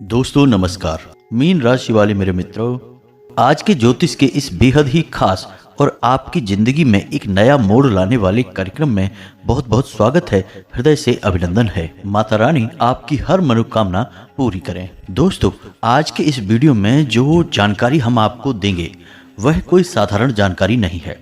दोस्तों नमस्कार। मीन राशि वाले मेरे मित्रों, आज के ज्योतिष के इस बेहद ही खास और आपकी जिंदगी में एक नया मोड़ लाने वाले कार्यक्रम में बहुत बहुत स्वागत है। हृदय से अभिनंदन है। माता रानी आपकी हर मनोकामना पूरी करें। दोस्तों, आज के इस वीडियो में जो जानकारी हम आपको देंगे वह कोई साधारण जानकारी नहीं है।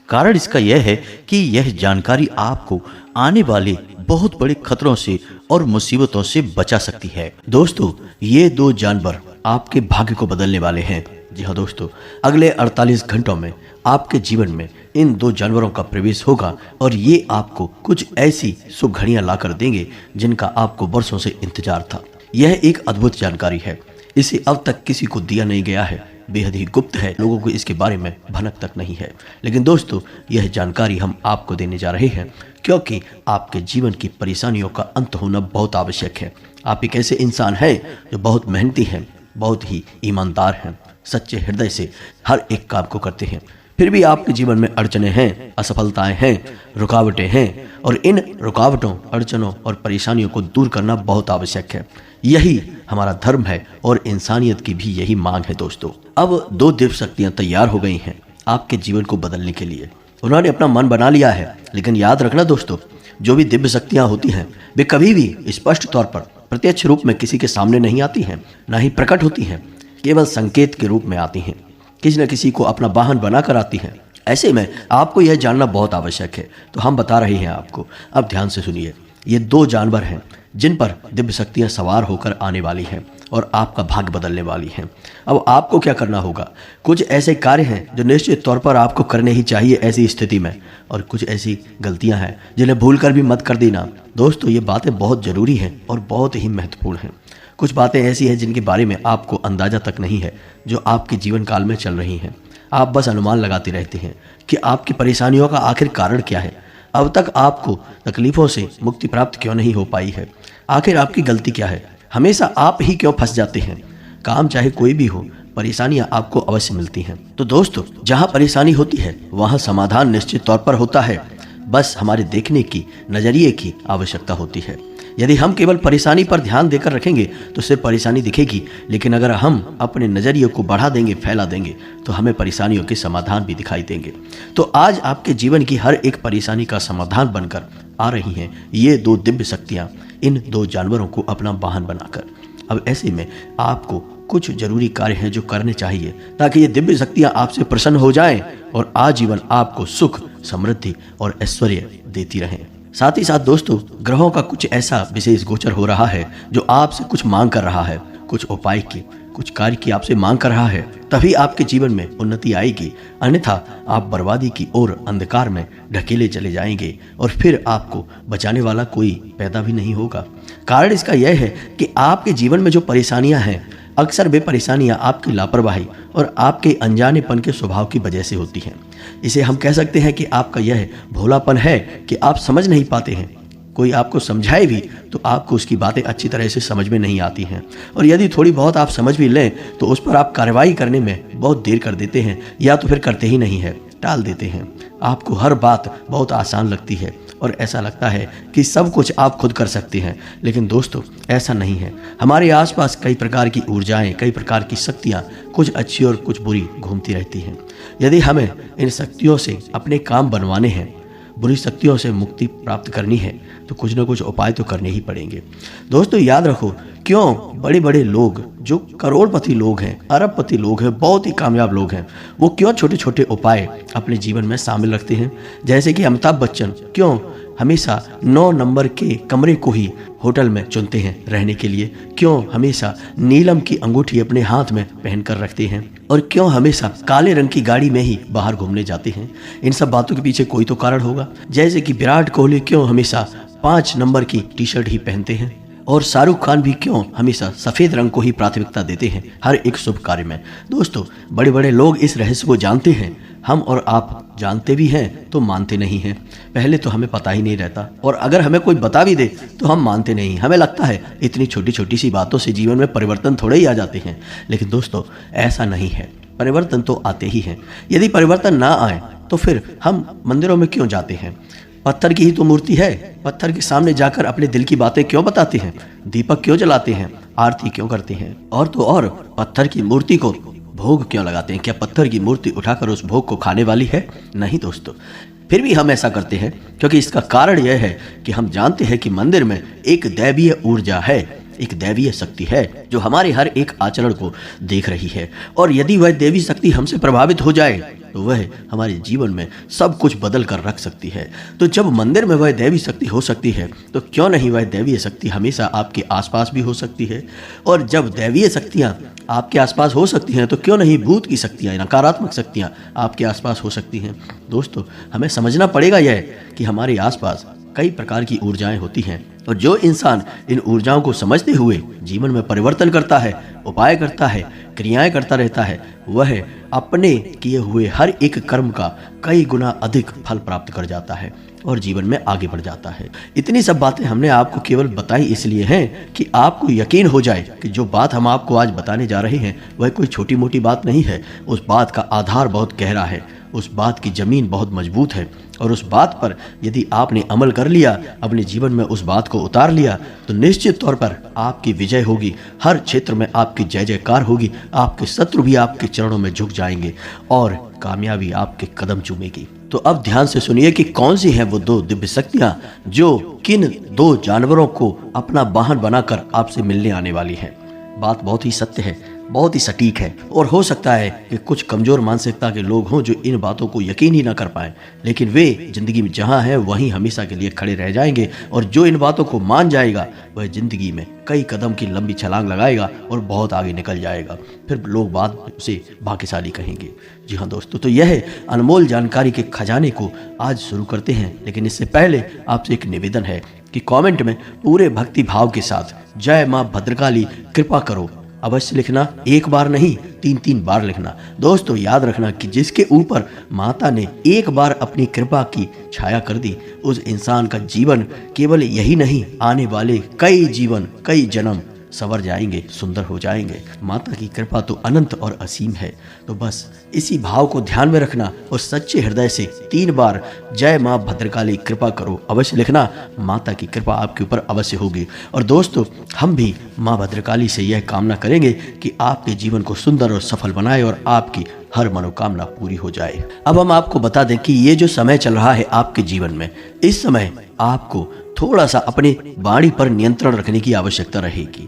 कारण इसका यह है कि यह जानकारी आपको आने वाले बहुत बड़े खतरों से और मुसीबतों से बचा सकती है। दोस्तों, ये दो जानवर आपके भाग्य को बदलने वाले हैं। जी हाँ दोस्तों, अगले 48 घंटों में आपके जीवन में इन दो जानवरों का प्रवेश होगा और ये आपको कुछ ऐसी शुभ घड़ियां लाकर देंगे जिनका आपको वर्षों से इंतजार था। यह एक अद्भुत जानकारी है। इसे अब तक किसी को दिया नहीं गया है, बेहद ही गुप्त है, लोगों को इसके बारे में भनक तक नहीं है। लेकिन दोस्तों, यह जानकारी हम आपको देने जा रहे हैं क्योंकि आपके जीवन की परेशानियों का अंत होना बहुत आवश्यक है। आप एक ऐसे इंसान हैं जो बहुत मेहनती हैं, बहुत ही ईमानदार हैं, सच्चे हृदय से हर एक काम को करते हैं। फिर भी आपके जीवन में अड़चने हैं, असफलताएं हैं, रुकावटें हैं और इन रुकावटों, अड़चनों और परेशानियों को दूर करना बहुत आवश्यक है। यही हमारा धर्म है और इंसानियत की भी यही मांग है। दोस्तों, अब दो दिव्य शक्तियां तैयार हो गई हैं आपके जीवन को बदलने के लिए। उन्होंने अपना मन बना लिया है। लेकिन याद रखना दोस्तों, जो भी दिव्य शक्तियां होती हैं वे कभी भी स्पष्ट तौर पर प्रत्यक्ष रूप में किसी के सामने नहीं आती हैं, ना ही प्रकट होती हैं। केवल संकेत के रूप में आती हैं, किसी न किसी को अपना वाहन बनाकर आती हैं। ऐसे में आपको यह जानना बहुत आवश्यक है, तो हम बता रहे हैं आपको। अब ध्यान से सुनिए। ये दो जानवर हैं जिन पर दिव्य शक्तियां सवार होकर आने वाली हैं और आपका भाग्य बदलने वाली हैं। अब आपको क्या करना होगा? कुछ ऐसे कार्य हैं जो निश्चित तौर पर आपको करने ही चाहिए ऐसी स्थिति में, और कुछ ऐसी गलतियां हैं जिन्हें भूलकर भी मत कर देना। दोस्तों, ये बातें बहुत ज़रूरी हैं और बहुत ही महत्वपूर्ण हैं। कुछ बातें ऐसी हैं जिनके बारे में आपको अंदाज़ा तक नहीं है, जो आपके जीवन काल में चल रही हैं। आप बस अनुमान लगाते रहते हैं कि आपकी परेशानियों का आखिर कारण क्या है। अब तक आपको तकलीफ़ों से मुक्ति प्राप्त क्यों नहीं हो पाई है? आखिर आपकी गलती क्या है? हमेशा आप ही क्यों फंस जाते हैं? काम चाहे कोई भी हो, परेशानियां आपको अवश्य मिलती हैं। तो दोस्तों, जहां परेशानी होती है वहां समाधान निश्चित तौर पर होता है। बस हमारे देखने की, नज़रिए की आवश्यकता होती है। यदि हम केवल परेशानी पर ध्यान देकर रखेंगे तो सिर्फ परेशानी दिखेगी, लेकिन अगर हम अपने नज़रिए को बढ़ा देंगे, फैला देंगे, तो हमें परेशानियों के समाधान भी दिखाई देंगे। तो आज आपके जीवन की हर एक परेशानी का समाधान बनकर आ रही हैं ये दो दिव्य शक्तियाँ, इन दो जानवरों को अपना वाहन बनाकर। अब ऐसे में आपको कुछ जरूरी कार्य हैं जो करने चाहिए ताकि ये दिव्य शक्तियाँ आपसे प्रसन्न हो जाएं और आजीवन आपको सुख, समृद्धि और ऐश्वर्य देती रहें। साथ ही साथ दोस्तों, ग्रहों का कुछ ऐसा विशेष गोचर हो रहा है जो आपसे कुछ मांग कर रहा है, कुछ उपाय की, कुछ कार्य की आपसे मांग कर रहा है। तभी आपके जीवन में उन्नति आएगी, अन्यथा आप बर्बादी की ओर अंधकार में ढकेले चले जाएंगे और फिर आपको बचाने वाला कोई पैदा भी नहीं होगा। कारण इसका यह है कि आपके जीवन में जो परेशानियां हैं, अक्सर वे परेशानियां आपकी लापरवाही और आपके अनजानेपन के स्वभाव की वजह से होती हैं। इसे हम कह सकते हैं कि आपका यह भोलापन है कि आप समझ नहीं पाते हैं। कोई आपको समझाए भी तो आपको उसकी बातें अच्छी तरह से समझ में नहीं आती हैं, और यदि थोड़ी बहुत आप समझ भी लें तो उस पर आप कार्रवाई करने में बहुत देर कर देते हैं, या तो फिर करते ही नहीं है, टाल देते हैं। आपको हर बात बहुत आसान लगती है और ऐसा लगता है कि सब कुछ आप खुद कर सकते हैं। लेकिन दोस्तों, ऐसा नहीं है। हमारे आसपास कई प्रकार की ऊर्जाएं, कई प्रकार की शक्तियां, कुछ अच्छी और कुछ बुरी घूमती रहती हैं। यदि हमें इन शक्तियों से अपने काम बनवाने हैं, बुरी शक्तियों से मुक्ति प्राप्त करनी है, तो कुछ न कुछ उपाय तो करने ही पड़ेंगे। दोस्तों, याद रखो, क्यों बड़े बड़े लोग जो करोड़पति लोग हैं, अरबपति लोग हैं, बहुत ही कामयाब लोग हैं, वो क्यों छोटे छोटे उपाय अपने जीवन में शामिल रखते हैं? जैसे कि अमिताभ बच्चन क्यों हमेशा 9 नंबर के कमरे को ही होटल में चुनते हैं रहने के लिए? क्यों हमेशा नीलम की अंगूठी अपने हाथ में पहनकर रखते हैं? और क्यों हमेशा काले रंग की गाड़ी में ही बाहर घूमने जाते हैं? इन सब बातों के पीछे कोई तो कारण होगा। जैसे कि विराट कोहली क्यों हमेशा 5 नंबर की टी शर्ट ही पहनते हैं, और शाहरुख खान भी क्यों हमेशा सफ़ेद रंग को ही प्राथमिकता देते हैं हर एक शुभ कार्य में। दोस्तों, बड़े बड़े लोग इस रहस्य को जानते हैं। हम और आप जानते भी हैं तो मानते नहीं हैं। पहले तो हमें पता ही नहीं रहता, और अगर हमें कोई बता भी दे तो हम मानते नहीं। हमें लगता है इतनी छोटी छोटी सी बातों से जीवन में परिवर्तन थोड़े ही आ जाते हैं। लेकिन दोस्तों, ऐसा नहीं है। परिवर्तन तो आते ही हैं। यदि परिवर्तन ना आए तो फिर हम मंदिरों में क्यों जाते हैं? पत्थर की ही तो मूर्ति है। पत्थर के सामने जाकर अपने दिल की बातें क्यों बताते हैं? दीपक क्यों जलाते हैं? आरती क्यों करते हैं? और तो और पत्थर की मूर्ति को भोग क्यों लगाते हैं? क्या पत्थर की मूर्ति उठाकर उस भोग को खाने वाली है? नहीं दोस्तों। फिर भी हम ऐसा करते हैं क्योंकि इसका कारण यह है कि हम जानते हैं कि मंदिर में एक दैवीय ऊर्जा है, एक दैवीय शक्ति है जो हमारे हर एक आचरण को देख रही है, और यदि वह देवी शक्ति हमसे प्रभावित हो जाए तो वह हमारे जीवन में सब कुछ बदल कर रख सकती है। तो जब मंदिर में वह दैवी शक्ति हो सकती है तो क्यों नहीं वह दैवीय शक्ति हमेशा आपके आसपास भी हो सकती है? और जब दैवीय शक्तियाँ आपके आसपास हो सकती हैं तो क्यों नहीं भूत की शक्तियाँ, नकारात्मक शक्तियाँ आपके आसपास हो सकती हैं? दोस्तों, हमें समझना पड़ेगा यह कि हमारे आसपास कई प्रकार की ऊर्जाएं होती हैं, और जो इंसान इन ऊर्जाओं को समझते हुए जीवन में परिवर्तन करता है, उपाय करता है, क्रियाएं करता रहता है, वह अपने किए हुए हर एक कर्म का कई गुना अधिक फल प्राप्त कर जाता है और जीवन में आगे बढ़ जाता है। इतनी सब बातें हमने आपको केवल बताई इसलिए हैं कि आपको यकीन हो जाए कि जो बात हम आपको आज बताने जा रहे हैं वह कोई छोटी मोटी बात नहीं है। उस बात का आधार बहुत गहरा है, उस बात की जमीन बहुत मजबूत है, और उस बात पर यदि आपने अमल कर लिया, अपने जीवन में उस बात को उतार लिया, तो निश्चित तौर पर आपकी विजय होगी। हर क्षेत्र में आपकी जय जयकार होगी। आपके शत्रु भी आपके चरणों में झुक जाएंगे और कामयाबी आपके कदम चूमेगी। तो अब ध्यान से सुनिए कि कौन सी हैं वो दो दिव्य शक्तियां जो किन दो जानवरों को अपना वाहन बनाकर आपसे मिलने आने वाली हैं। बात बहुत ही सत्य है, बहुत ही सटीक है, और हो सकता है कि कुछ कमजोर मानसिकता के लोग हों जो इन बातों को यकीन ही ना कर पाएं, लेकिन वे जिंदगी में जहां हैं वहीं हमेशा के लिए खड़े रह जाएंगे, और जो इन बातों को मान जाएगा वह जिंदगी में कई कदम की लंबी छलांग लगाएगा और बहुत आगे निकल जाएगा। फिर लोग बाद में उसे भाग्यशाली कहेंगे। जी हाँ दोस्तों, तो यह अनमोल जानकारी के खजाने को आज शुरू करते हैं, लेकिन इससे पहले आपसे एक निवेदन है कि कमेंट में पूरे भक्ति भाव के साथ जय माँ भद्रकाली कृपा करो अवश्य लिखना। एक बार नहीं, 3-3 बार लिखना। दोस्तों, याद रखना कि जिसके ऊपर माता ने एक बार अपनी कृपा की छाया कर दी, उस इंसान का जीवन केवल यही नहीं, आने वाले कई जीवन, कई जन्म संवर जाएंगे, सुंदर हो जाएंगे। माता की कृपा तो अनंत और असीम है। तो बस इसी भाव को ध्यान में रखना और सच्चे हृदय से 3 बार जय माँ भद्रकाली कृपा करो अवश्य लिखना। माता की कृपा आपके ऊपर अवश्य होगी। और दोस्तों, हम भी माँ भद्रकाली से यह कामना करेंगे कि आपके जीवन को सुंदर और सफल बनाए और आपकी हर मनोकामना पूरी हो जाए। अब हम आपको बता दें कि ये जो समय चल रहा है आपके जीवन में, इस समय आपको थोड़ा सा अपने वाणी पर नियंत्रण रखने की आवश्यकता रहेगी।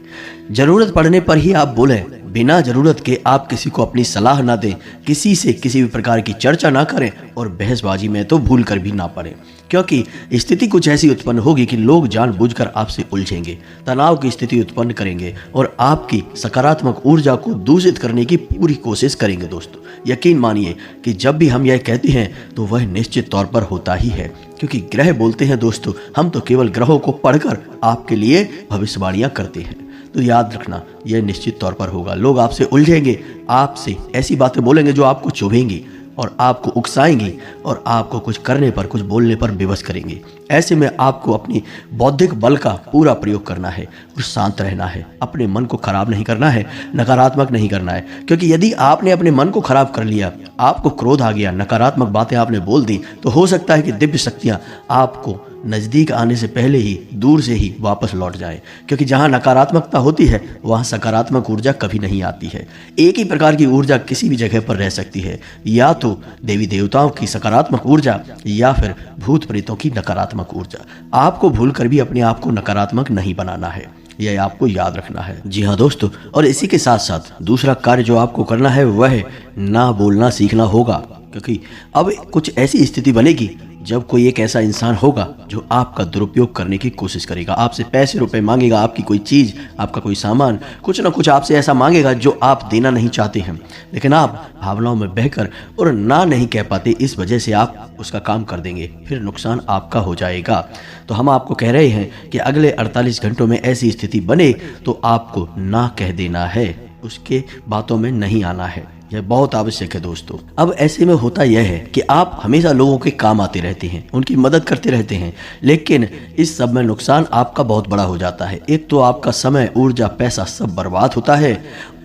जरूरत पड़ने पर ही आप बोलें, बिना जरूरत के आप किसी को अपनी सलाह ना दें, किसी से किसी भी प्रकार की चर्चा ना करें, और बहसबाजी में तो भूल कर भी ना पड़े, क्योंकि स्थिति कुछ ऐसी उत्पन्न होगी कि लोग जानबूझकर आपसे उलझेंगे, तनाव की स्थिति उत्पन्न करेंगे और आपकी सकारात्मक ऊर्जा को दूषित करने की पूरी कोशिश करेंगे। दोस्तों, यकीन मानिए कि जब भी हम यह कहते हैं तो वह निश्चित तौर पर होता ही है, क्योंकि ग्रह बोलते हैं। दोस्तों, हम तो केवल ग्रहों को पढ़कर आपके लिए भविष्यवाणियां करते हैं। तो याद रखना, यह निश्चित तौर पर होगा। लोग आपसे उलझेंगे, आपसे ऐसी बातें बोलेंगे जो आपको चुभेंगी और आपको उकसाएंगी और आपको कुछ करने पर, कुछ बोलने पर विवश करेंगे। ऐसे में आपको अपनी बौद्धिक बल का पूरा प्रयोग करना है और शांत रहना है। अपने मन को खराब नहीं करना है, नकारात्मक नहीं करना है, क्योंकि यदि आपने अपने मन को खराब कर लिया, आपको क्रोध आ गया, नकारात्मक बातें आपने बोल दी, तो हो सकता है कि दिव्य शक्तियाँ आपको नज़दीक आने से पहले ही दूर से ही वापस लौट जाए, क्योंकि जहाँ नकारात्मकता होती है वहाँ सकारात्मक ऊर्जा कभी नहीं आती है। एक ही प्रकार की ऊर्जा किसी भी जगह पर रह सकती है, या तो देवी देवताओं की सकारात्मक ऊर्जा या फिर भूत प्रेतों की नकारात्मक ऊर्जा। आपको भूलकर भी अपने आप को नकारात्मक नहीं बनाना है, यह आपको याद रखना है। जी हाँ दोस्तों, और इसी के साथ साथ दूसरा कार्य जो आपको करना है वह ना बोलना सीखना होगा, क्योंकि अब कुछ ऐसी स्थिति बनेगी जब कोई एक ऐसा इंसान होगा जो आपका दुरुपयोग करने की कोशिश करेगा, आपसे पैसे रुपए मांगेगा, आपकी कोई चीज़, आपका कोई सामान, कुछ ना कुछ आपसे ऐसा मांगेगा जो आप देना नहीं चाहते हैं, लेकिन आप भावनाओं में बहकर और ना नहीं कह पाते, इस वजह से आप उसका काम कर देंगे, फिर नुकसान आपका हो जाएगा। तो हम आपको कह रहे हैं कि अगले 48 घंटों में ऐसी स्थिति बने तो आपको ना कह देना है, उसके बातों में नहीं आना है। यह बहुत आवश्यक है दोस्तों। अब ऐसे में होता यह है कि आप हमेशा लोगों के काम आते रहते हैं, उनकी मदद करते रहते हैं, लेकिन इस सब में नुकसान आपका बहुत बड़ा हो जाता है। एक तो आपका समय, ऊर्जा, पैसा सब बर्बाद होता है।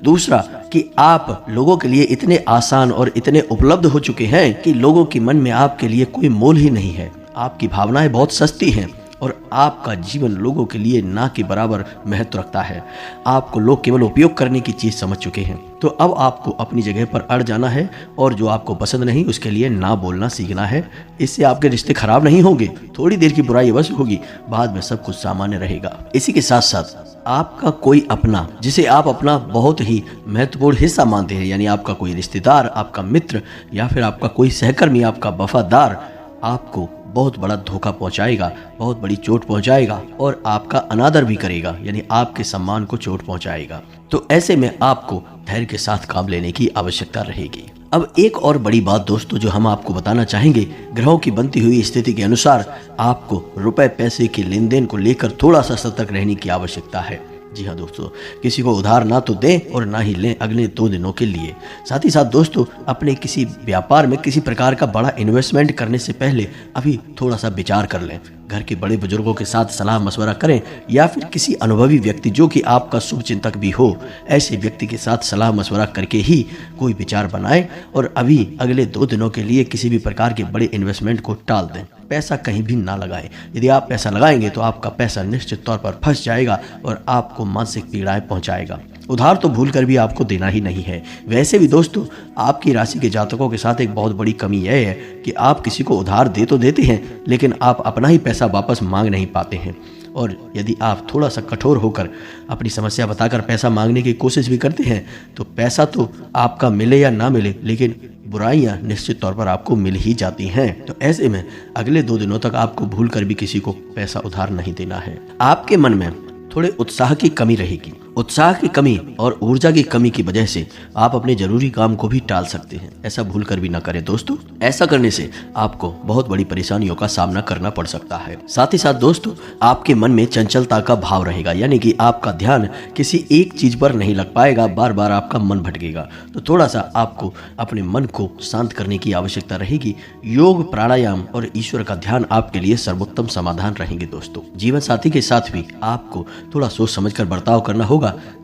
दूसरा कि आप लोगों के लिए इतने आसान और इतने उपलब्ध हो चुके हैं कि लोगों के मन में आपके लिए कोई मोल ही नहीं है। आपकी भावनाएं बहुत सस्ती हैं और आपका जीवन लोगों के लिए ना के बराबर महत्व रखता है। आपको लोग केवल उपयोग करने की चीज़ समझ चुके हैं। तो अब आपको अपनी जगह पर अड़ जाना है और जो आपको पसंद नहीं उसके लिए ना बोलना सीखना है। इससे आपके रिश्ते खराब नहीं होंगे, थोड़ी देर की बुराई अवश्य होगी, बाद में सब कुछ सामान्य रहेगा। इसी के साथ साथ आपका कोई अपना, जिसे आप अपना बहुत ही महत्वपूर्ण हिस्सा मानते हैं, यानी आपका कोई रिश्तेदार, आपका मित्र या फिर आपका कोई सहकर्मी, आपका वफादार, आपको बहुत बड़ा धोखा पहुंचाएगा, बहुत बड़ी चोट पहुंचाएगा और आपका अनादर भी करेगा, यानी आपके सम्मान को चोट पहुंचाएगा। तो ऐसे में आपको धैर्य के साथ काम लेने की आवश्यकता रहेगी। अब एक और बड़ी बात दोस्तों जो हम आपको बताना चाहेंगे, ग्रहों की बनती हुई स्थिति के अनुसार आपको रुपए पैसे के लेन देन को लेकर थोड़ा सा सतर्क रहने की आवश्यकता है। जी हाँ दोस्तों, किसी को उधार ना तो दें और ना ही लें अगले 2 दिनों के लिए। साथ ही साथ दोस्तों, अपने किसी व्यापार में किसी प्रकार का बड़ा इन्वेस्टमेंट करने से पहले अभी थोड़ा सा विचार कर लें। घर के बड़े बुजुर्गों के साथ सलाह मशवरा करें या फिर किसी अनुभवी व्यक्ति जो कि आपका शुभ चिंतक भी हो, ऐसे व्यक्ति के साथ सलाह मशवरा करके ही कोई विचार बनाएं और अभी अगले 2 दिनों के लिए किसी भी प्रकार के बड़े इन्वेस्टमेंट को टाल दें। पैसा कहीं भी ना लगाएं। यदि आप पैसा लगाएंगे तो आपका पैसा निश्चित तौर पर फंस जाएगा और आपको मानसिक पीड़ाएं पहुंचाएगा। उधार तो भूल कर भी आपको देना ही नहीं है। वैसे भी दोस्तों, आपकी राशि के जातकों के साथ एक बहुत बड़ी कमी यह है कि आप किसी को उधार दे तो देते हैं, लेकिन आप अपना ही पैसा वापस मांग नहीं पाते हैं। और यदि आप थोड़ा सा कठोर होकर अपनी समस्या बताकर पैसा मांगने की कोशिश भी करते हैं तो पैसा तो आपका मिले या ना मिले, लेकिन बुराइयां निश्चित तौर पर आपको मिल ही जाती हैं। तो ऐसे में अगले 2 दिनों तक आपको भूल कर भी किसी को पैसा उधार नहीं देना है। आपके मन में थोड़े उत्साह की कमी रहेगी। उत्साह की कमी और ऊर्जा की कमी की वजह से आप अपने जरूरी काम को भी टाल सकते हैं। ऐसा भूल कर भी ना करें दोस्तों। ऐसा करने से आपको बहुत बड़ी परेशानियों का सामना करना पड़ सकता है। साथ ही साथ दोस्तों, आपके मन में चंचलता का भाव रहेगा, यानी कि आपका ध्यान किसी एक चीज पर नहीं लग पाएगा, बार बार आपका मन भटकेगा। तो थोड़ा सा आपको अपने मन को शांत करने की आवश्यकता रहेगी। योग, प्राणायाम और ईश्वर का ध्यान आपके लिए सर्वोत्तम समाधान रहेंगे दोस्तों। जीवन साथी के साथ भी आपको थोड़ा सोच समझकर बर्ताव करना होगा।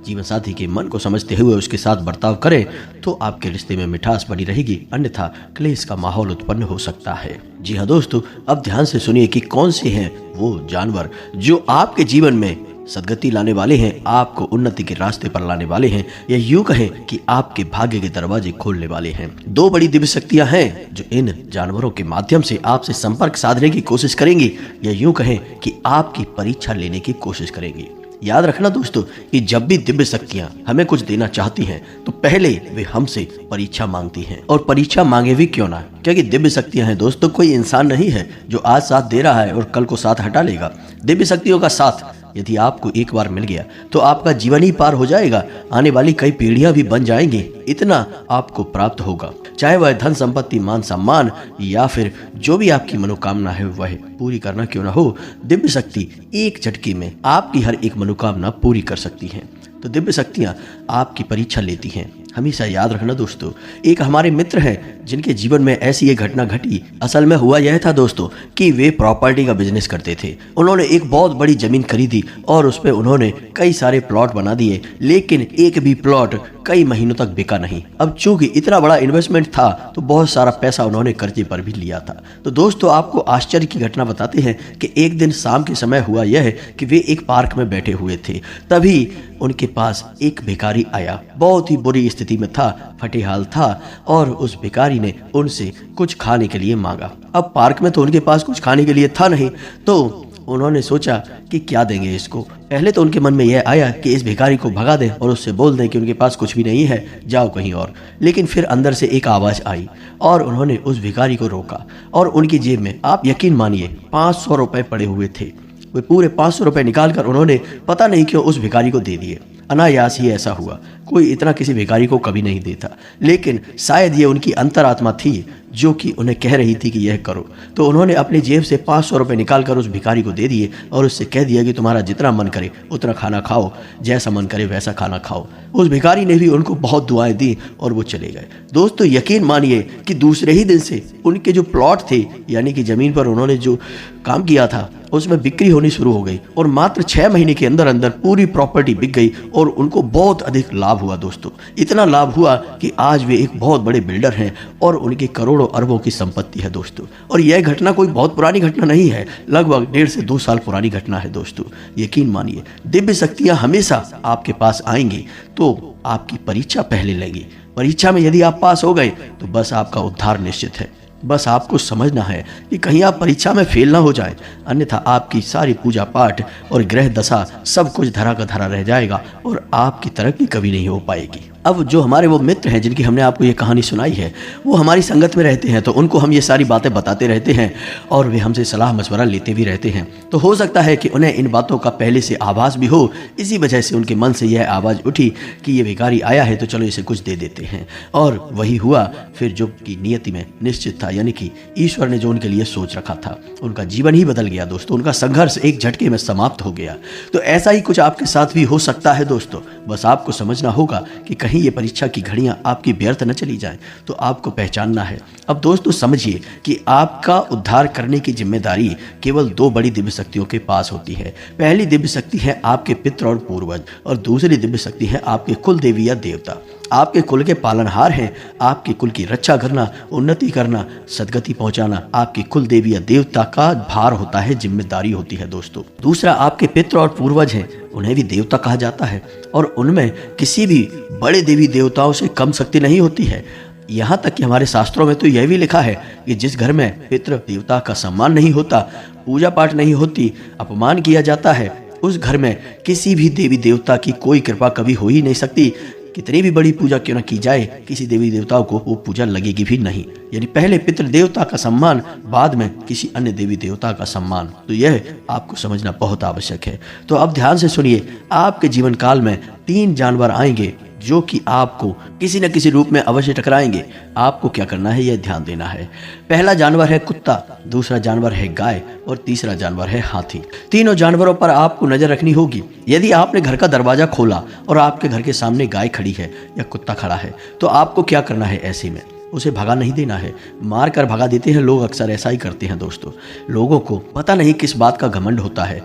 जीवन साथी के मन को समझते हुए उसके साथ बर्ताव करें तो आपके रिश्ते में मिठास बनी रहेगी, अन्यथा क्लेश का माहौल उत्पन्न हो सकता है। जी हाँ दोस्तों, अब ध्यान से सुनिए कि कौन से हैं वो जानवर जो आपके जीवन में सदगति लाने वाले हैं, आपको उन्नति के रास्ते पर लाने वाले हैं, या यूं कहें कि आपके भाग्य के दरवाजे खोलने वाले हैं। 2 बड़ी दिव्य शक्तियां हैं जो इन जानवरों के माध्यम से आपसे संपर्क साधने की कोशिश करेंगी, या यूं कहें कि आपकी परीक्षा लेने की कोशिश करेंगी। याद रखना दोस्तों कि जब भी दिव्य शक्तियां हमें कुछ देना चाहती हैं तो पहले वे हमसे परीक्षा मांगती हैं। और परीक्षा मांगे भी क्यों ना, क्योंकि दिव्य शक्तियां हैं दोस्तों, कोई इंसान नहीं है जो आज साथ दे रहा है और कल को साथ हटा लेगा। दिव्य शक्तियों का साथ यदि आपको एक बार मिल गया तो आपका जीवन ही पार हो जाएगा। आने वाली कई पीढ़ियां भी बन जाएंगी, इतना आपको प्राप्त होगा। चाहे वह धन संपत्ति, मान सम्मान या फिर जो भी आपकी मनोकामना है वह पूरी करना क्यों ना हो, दिव्य शक्ति एक झटके में आपकी हर एक मनोकामना पूरी कर सकती है। तो दिव्य शक्तियां आपकी परीक्षा लेती हैं। हमेशा याद रखना दोस्तों, एक हमारे मित्र हैं जिनके जीवन में ऐसी एक घटना घटी। असल में हुआ यह था दोस्तों कि वे प्रॉपर्टी का बिजनेस करते थे। उन्होंने एक बहुत बड़ी जमीन खरीदी और उस पर उन्होंने कई सारे प्लॉट बना दिए, लेकिन एक भी प्लॉट कई महीनों तक बिका नहीं। अब चूंकि इतना बड़ा इन्वेस्टमेंट था तो बहुत सारा पैसा उन्होंने कर्जे पर भी लिया था। तो दोस्तों, आपको आश्चर्य की घटना बताते हैं कि एक दिन शाम के समय हुआ यह कि वे एक पार्क में बैठे हुए थे। तभी उनके पास एक भिखारी आया, बहुत ही बुरी स्थिति में था, फटे हाल था, और उस भिखारी ने उनसे कुछ खाने के लिए मांगा। अब पार्क में तो उनके पास कुछ खाने के लिए था नहीं, तो उन्होंने सोचा कि क्या देंगे इसको। पहले तो उनके मन में यह आया कि इस भिखारी को भगा दें और उससे बोल दें कि उनके पास कुछ भी नहीं है, जाओ कहीं और। लेकिन फिर अंदर से एक आवाज़ आई और उन्होंने उस भिखारी को रोका और उनकी जेब में, आप यकीन मानिए, 500 रुपए पड़े हुए थे। वे पूरे 500 रुपए निकाल कर उन्होंने पता नहीं क्यों उस भिखारी को दे दिए। अनायास ही ऐसा हुआ, कोई इतना किसी भिखारी को कभी नहीं देता, लेकिन शायद ये उनकी अंतरात्मा थी जो कि उन्हें कह रही थी कि यह करो। तो उन्होंने अपनी जेब से 500 रुपए निकाल कर उस भिखारी को दे दिए और उससे कह दिया कि तुम्हारा जितना मन करे उतना खाना खाओ, जैसा मन करे वैसा खाना खाओ। उस भिखारी ने भी उनको बहुत दुआएं दी और वो चले गए। दोस्तों, यकीन मानिए कि दूसरे ही दिन से उनके जो प्लॉट थे, यानी कि जमीन पर उन्होंने जो काम किया था, उसमें बिक्री होनी शुरू हो गई और मात्र 6 महीने के अंदर अंदर पूरी प्रॉपर्टी बिक गई और उनको बहुत अधिक लाभ हुआ। दोस्तों, इतना लाभ हुआ कि आज वे एक बहुत बड़े बिल्डर हैं और उनके करोड़ों करोड़ों अरबों की संपत्ति है दोस्तों। और यह घटना कोई बहुत पुरानी घटना नहीं है, लगभग 1.5 से 2 साल पुरानी घटना है दोस्तों। यकीन मानिए, दिव्य शक्तियां हमेशा आपके पास आएंगी तो आपकी परीक्षा पहले लेगी। परीक्षा में यदि आप पास हो गए तो बस आपका उद्धार निश्चित है। बस आपको समझना है कि कहीं आप परीक्षा में फेल ना हो जाए, अन्यथा आपकी सारी पूजा पाठ और ग्रह दशा सब कुछ धरा का धरा रह जाएगा और आपकी तरक्की कभी नहीं हो पाएगी। अब जो हमारे वो मित्र हैं जिनकी हमने आपको ये कहानी सुनाई है, वो हमारी संगत में रहते हैं, तो उनको हम ये सारी बातें बताते रहते हैं और वे हमसे सलाह मशवरा लेते भी रहते हैं। तो हो सकता है कि उन्हें इन बातों का पहले से आभास भी हो, इसी वजह से उनके मन से यह आवाज़ उठी कि ये भिखारी आया है तो चलो इसे कुछ दे देते हैं। और वही हुआ फिर जो कि नियति में निश्चित था, यानी कि ईश्वर ने जो उनके लिए सोच रखा था, उनका जीवन ही बदल गया दोस्तों। उनका संघर्ष एक झटके में समाप्त हो गया। तो ऐसा ही कुछ आपके साथ भी हो सकता है दोस्तों। बस आपको समझना होगा कि कहीं ये परीक्षा की घड़ियां आपकी व्यर्थ न चली जाएं, तो आपको पहचानना है। अब दोस्तों समझिए कि आपका उद्धार करने की जिम्मेदारी केवल 2 बड़ी दिव्य शक्तियों के पास होती है। पहली दिव्य शक्ति है आपके पितृ और पूर्वज, और दूसरी दिव्य शक्ति है आपके कुल देवी या देवता। आपके कुल के पालनहार हैं। आपके कुल की रक्षा करना, उन्नति करना, सदगति पहुंचाना आपकी कुल देवी या देवता का भार होता है, जिम्मेदारी होती है दोस्तों। दूसरा आपके पितृ और पूर्वज हैं, उन्हें भी देवता कहा जाता है और उनमें किसी भी बड़े देवी देवताओं से कम शक्ति नहीं होती है। यहाँ तक कि हमारे शास्त्रों में तो यह भी लिखा है कि जिस घर में पितृ देवता का सम्मान नहीं होता, पूजा पाठ नहीं होती, अपमान किया जाता है, उस घर में किसी भी देवी देवता की कोई कृपा कभी हो ही नहीं सकती। कितनी भी बड़ी पूजा क्यों न की जाए, किसी देवी देवताओं को वो पूजा लगेगी भी नहीं। यानी पहले पितृ देवता का सम्मान, बाद में किसी अन्य देवी देवता का सम्मान। तो यह आपको समझना बहुत आवश्यक है। तो अब ध्यान से सुनिए, आपके जीवन काल में 3 जानवर आएंगे जो कि आपको किसी न किसी रूप में अवश्य टकराएंगे। आपको क्या करना है, यह ध्यान देना है। पहला जानवर है कुत्ता, दूसरा जानवर है गाय और तीसरा जानवर है हाथी। तीनों जानवरों पर आपको नजर रखनी होगी। यदि आपने घर का दरवाजा खोला और आपके घर के सामने गाय खड़ी है या कुत्ता खड़ा है, तो आपको क्या करना है, ऐसे में उसे भगा नहीं देना है। मार कर भगा देते हैं लोग, अक्सर ऐसा ही करते हैं दोस्तों। लोगों को पता नहीं किस बात का घमंड होता है,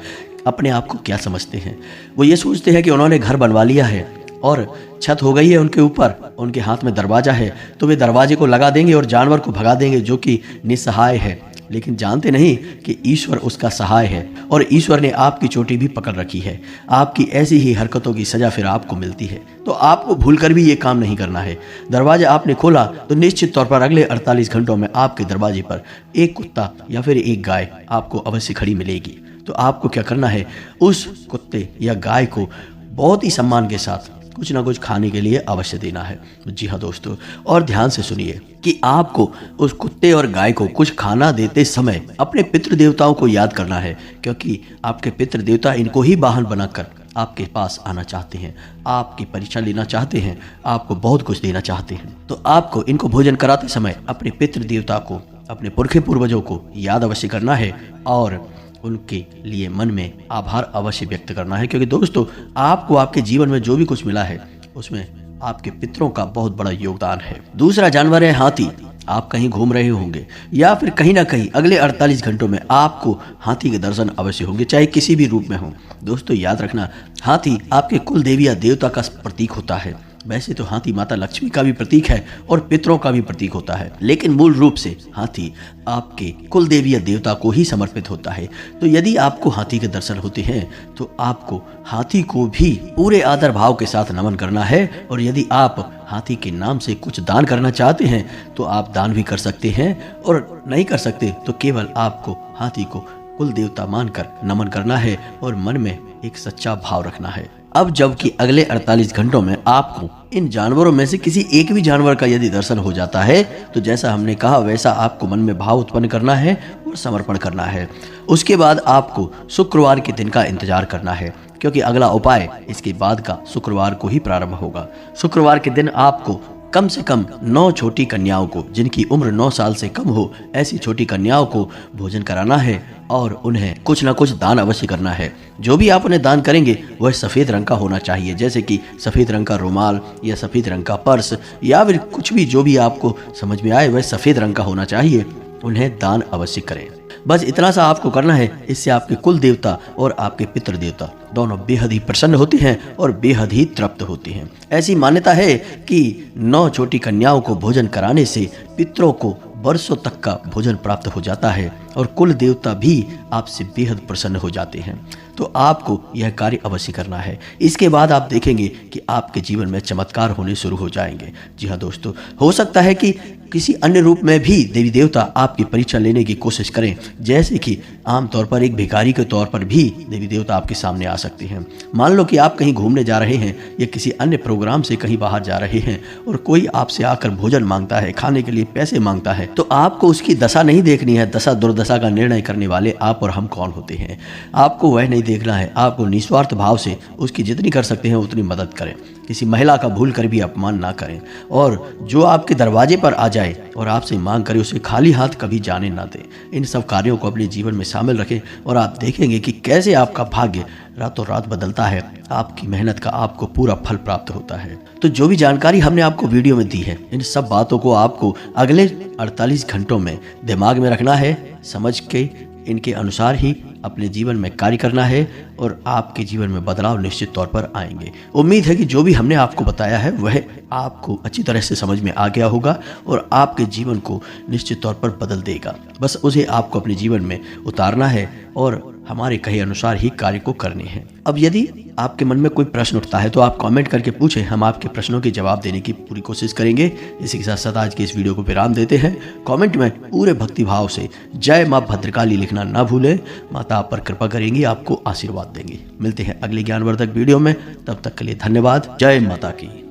अपने आप को क्या समझते हैं। वो ये सोचते हैं कि उन्होंने घर बनवा लिया है और छत हो गई है उनके ऊपर, उनके हाथ में दरवाजा है, तो वे दरवाजे को लगा देंगे और जानवर को भगा देंगे जो कि निसहाय है। लेकिन जानते नहीं कि ईश्वर उसका सहाय है और ईश्वर ने आपकी चोटी भी पकड़ रखी है। आपकी ऐसी ही हरकतों की सजा फिर आपको मिलती है। तो आपको भूलकर भी ये काम नहीं करना है। दरवाजा आपने खोला तो निश्चित तौर पर अगले 48 घंटों में आपके दरवाजे पर एक कुत्ता या फिर एक गाय आपको अवश्य खड़ी मिलेगी। तो आपको क्या करना है, उस कुत्ते या गाय को बहुत ही सम्मान के साथ कुछ ना कुछ खाने के लिए अवश्य देना है। जी हाँ दोस्तों, और ध्यान से सुनिए कि आपको उस कुत्ते और गाय को कुछ खाना देते समय अपने पितृ देवताओं को याद करना है, क्योंकि आपके पितृ देवता इनको ही वाहन बनाकर आपके पास आना चाहते हैं, आपकी परीक्षा लेना चाहते हैं, आपको बहुत कुछ देना चाहते हैं। तो आपको इनको भोजन कराते समय अपने पितृ देवता को, अपने पुरखे पूर्वजों को याद अवश्य करना है और उनके लिए मन में आभार अवश्य व्यक्त करना है, क्योंकि दोस्तों आपको आपके जीवन में जो भी कुछ मिला है उसमें आपके पितरों का बहुत बड़ा योगदान है। दूसरा जानवर है हाथी। आप कहीं घूम रहे होंगे या फिर कहीं ना कहीं अगले 48 घंटों में आपको हाथी के दर्शन अवश्य होंगे, चाहे किसी भी रूप में हो। दोस्तों याद रखना, हाथी आपके कुल देवी या देवता का प्रतीक होता है। वैसे तो हाथी माता लक्ष्मी का भी प्रतीक है और पितरों का भी प्रतीक होता है, लेकिन मूल रूप से हाथी आपके कुल देवी या देवता को ही समर्पित होता है। तो यदि आपको हाथी के दर्शन होते हैं तो आपको हाथी को भी पूरे आदर भाव के साथ नमन करना है। और यदि आप हाथी के नाम से कुछ दान करना चाहते हैं तो आप दान भी कर सकते हैं, और नहीं कर सकते तो केवल आपको हाथी को कुल देवता मानकर नमन करना है और मन में एक सच्चा भाव रखना है। अब जबकि अगले 48 घंटों में आपको इन जानवरों में से किसी एक भी जानवर का यदि दर्शन हो जाता है तो जैसा हमने कहा वैसा आपको मन में भाव उत्पन्न करना है और समर्पण करना है। उसके बाद आपको शुक्रवार के दिन का इंतजार करना है, क्योंकि अगला उपाय इसके बाद का शुक्रवार को ही प्रारंभ होगा। शुक्रवार के दिन आपको कम से कम 9 छोटी कन्याओं को, जिनकी उम्र 9 साल से कम हो, ऐसी छोटी कन्याओं को भोजन कराना है और उन्हें कुछ ना कुछ दान अवश्य करना है। जो भी आप उन्हें दान करेंगे वह सफ़ेद रंग का होना चाहिए, जैसे कि सफ़ेद रंग का रुमाल या सफ़ेद रंग का पर्स या फिर कुछ भी जो भी आपको समझ में आए वह सफ़ेद रंग का होना चाहिए। उन्हें दान अवश्य करें। बस इतना सा आपको करना है। इससे आपके कुल देवता और आपके पितृ देवता दोनों बेहद ही प्रसन्न होते हैं और बेहद ही तृप्त होते हैं। ऐसी मान्यता है कि 9 छोटी कन्याओं को भोजन कराने से पितरों को वर्षों तक का भोजन प्राप्त हो जाता है और कुल देवता भी आपसे बेहद प्रसन्न हो जाते हैं। तो आपको यह कार्य अवश्य करना है। इसके बाद आप देखेंगे कि आपके जीवन में चमत्कार होने शुरू हो जाएंगे। जी हाँ दोस्तों, हो सकता है कि किसी अन्य रूप में भी देवी देवता आपकी परीक्षा लेने की कोशिश करें, जैसे कि आमतौर पर एक भिखारी के तौर पर भी देवी देवता आपके सामने आ सकते हैं। मान लो कि आप कहीं घूमने जा रहे हैं या किसी अन्य प्रोग्राम से कहीं बाहर जा रहे हैं और कोई आपसे आकर भोजन मांगता है, खाने के लिए पैसे मांगता है, तो आपको उसकी दशा नहीं देखनी है। दशा दुर्दशा का निर्णय करने वाले आप और हम कौन होते हैं, आपको वह नहीं देखना है। आपको निस्वार्थ भाव से उसकी जितनी कर सकते हैं उतनी मदद करें। किसी महिला का भूल कर भी अपमान ना करें, और जो आपके दरवाजे पर आ जाए और आपसे मांग करे उसे खाली हाथ कभी जाने ना दें। इन सब कार्यों को अपने जीवन में शामिल रखें और आप देखेंगे कि कैसे आपका भाग्य रातों रात बदलता है। आपकी मेहनत का आपको पूरा फल प्राप्त होता है। तो जो भी जानकारी हमने आपको वीडियो में दी है, इन सब बातों को आपको अगले 48 घंटों में दिमाग में रखना है, समझ के इनके अनुसार ही अपने जीवन में कार्य करना है और आपके जीवन में बदलाव निश्चित तौर पर आएंगे। उम्मीद है कि जो भी हमने आपको बताया है वह आपको अच्छी तरह से समझ में आ गया होगा और आपके जीवन को निश्चित तौर पर बदल देगा। बस उसे आपको अपने जीवन में उतारना है और हमारे कहे अनुसार ही कार्य को करने हैं। अब यदि आपके मन में कोई प्रश्न उठता है तो आप कमेंट करके पूछें, हम आपके प्रश्नों के जवाब देने की पूरी कोशिश करेंगे। इसी के साथ साथ आज के इस वीडियो को विराम देते हैं। कमेंट में पूरे भक्ति भाव से जय माँ भद्रकाली लिखना ना भूलें। माता आप पर कृपा करेंगी, आपको आशीर्वाद देंगी। मिलते हैं अगले ज्ञानवर्धक वीडियो में, तब तक के लिए धन्यवाद। जय माता की।